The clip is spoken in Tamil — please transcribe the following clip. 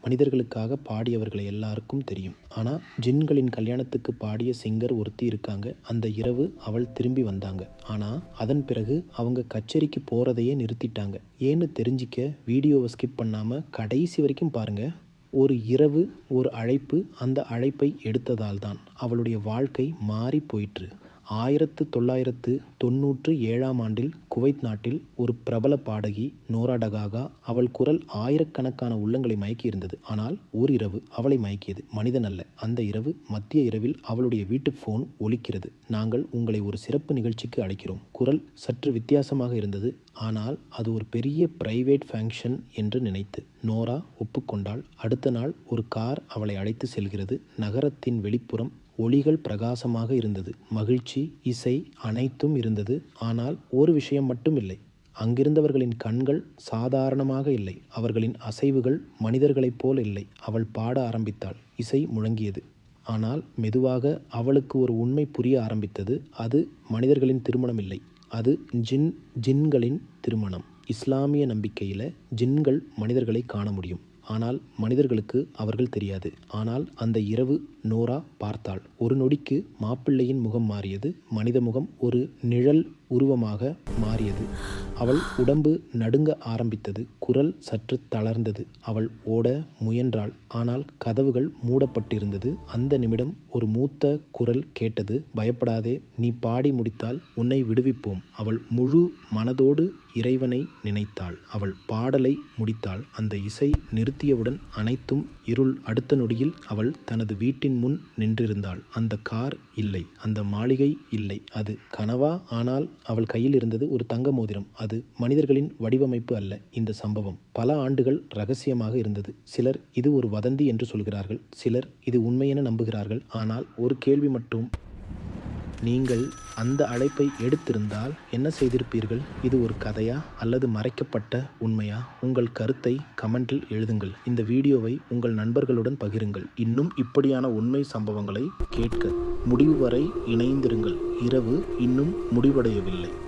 மனிதர்களுக்காக பாடியவர்களை எல்லாருக்கும் தெரியும். ஆனால் ஜின்களின் கல்யாணத்துக்கு பாடிய சிங்கர் ஒருத்தி இருக்காங்க. அந்த இரவு அவள் திரும்பி வந்தாங்க. ஆனால் அதன் பிறகு அவங்க கச்சேரிக்கு போகிறதையே நிறுத்திட்டாங்க. ஏன்னு தெரிஞ்சிக்க வீடியோவை ஸ்கிப் பண்ணாமல் கடைசி வரைக்கும் பாருங்கள். ஒரு இரவு, ஒரு அழைப்பு, அந்த அழைப்பை எடுத்ததால் தான் அவளுடைய வாழ்க்கை மாறி போயிற்று. 1997ஆம் ஆண்டில் குவைத் நாட்டில் ஒரு பிரபல பாடகி நோரா டகாகா. அவள் குரல் ஆயிரக்கணக்கான உள்ளங்களை மயக்கி இருந்தது. ஆனால் ஓரிரவு அவளை மயக்கியது மனிதன் அல்ல. அந்த இரவு மத்திய இரவில் அவளுடைய வீட்டு போன் ஒலிக்கிறது. நாங்கள் உங்களை ஒரு சிறப்பு நிகழ்ச்சிக்கு அழைக்கிறோம். குரல் சற்று வித்தியாசமாக இருந்தது. ஆனால் அது ஒரு பெரிய பிரைவேட் ஃபங்க்ஷன் என்று நினைத்து நோரா ஒப்புக்கொண்டாள். அடுத்த நாள் ஒரு கார் அவளை அழைத்து செல்கிறது. நகரத்தின் வெளிப்புறம் ஒளிகள் பிரகாசமாக இருந்தது. மகிழ்ச்சி, இசை அனைத்தும் இருந்தது. ஆனால் ஒரு விஷயம் மட்டும் இல்லை. அங்கிருந்தவர்களின் கண்கள் சாதாரணமாக இல்லை. அவர்களின் அசைவுகள் மனிதர்களைப் போல் இல்லை. அவள் பாட ஆரம்பித்தாள். இசை முழங்கியது. ஆனால் மெதுவாக அவளுக்கு ஒரு உண்மை புரிய ஆரம்பித்தது. அது மனிதர்களின் திருமணம் இல்லை. அது ஜின்களின் திருமணம். இஸ்லாமிய நம்பிக்கையில் ஜின்கள் மனிதர்களை காண முடியும். ஆனால் மனிதர்களுக்கு அவர்கள் தெரியாது. ஆனால் அந்த இரவு நோரா பார்த்தாள். ஒரு நொடிக்கு மாப்பிள்ளையின் முகம் மாறியது. மனித முகம் ஒரு நிழல் உருவமாக மாறியது. அவள் உடம்பு நடுங்க ஆரம்பித்தது. குரல் சற்று தளர்ந்தது. அவள் ஓட முயன்றாள். ஆனால் கதவுகள் மூடப்பட்டிருந்தது. அந்த நிமிடம் ஒரு மூத்த குரல் கேட்டது. பயப்படாதே, நீ பாடி முடித்தால் உன்னை விடுவிப்போம். அவள் முழு மனதோடு இறைவனை நினைத்தாள். அவள் பாடலை முடித்தாள். அந்த இசை நிறுத்தியவுடன் அனைத்தும் இருள். அடுத்த நொடியில் அவள் தனது வீட்டின் முன் நின்றிருந்தாள். அந்த கார் இல்லை. அந்த மாளிகை இல்லை. அது கனவா? ஆனால் அவள் கையில் இருந்தது ஒரு தங்க மோதிரம். அது மனிதர்களின் வடிவமைப்பு அல்ல. இந்த சம்பவம் பல ஆண்டுகள் ரகசியமாக இருந்தது. சிலர் இது ஒரு வதந்தி என்று சொல்கிறார்கள். சிலர் இது உண்மையென நம்புகிறார்கள். ஆனால் ஒரு கேள்வி மட்டும், நீங்கள் அந்த அழைப்பை எடுத்திருந்தால் என்ன செய்திருப்பீர்கள்? இது ஒரு கதையா அல்லது மறைக்கப்பட்ட உண்மையா? உங்கள் கருத்தை கமெண்டில் எழுதுங்கள். இந்த வீடியோவை உங்கள் நண்பர்களுடன் பகிருங்கள். இன்னும் இப்படியான உண்மை சம்பவங்களை கேட்க முடிவு வரை இணைந்திருங்கள். இரவு இன்னும் முடிவடையவில்லை.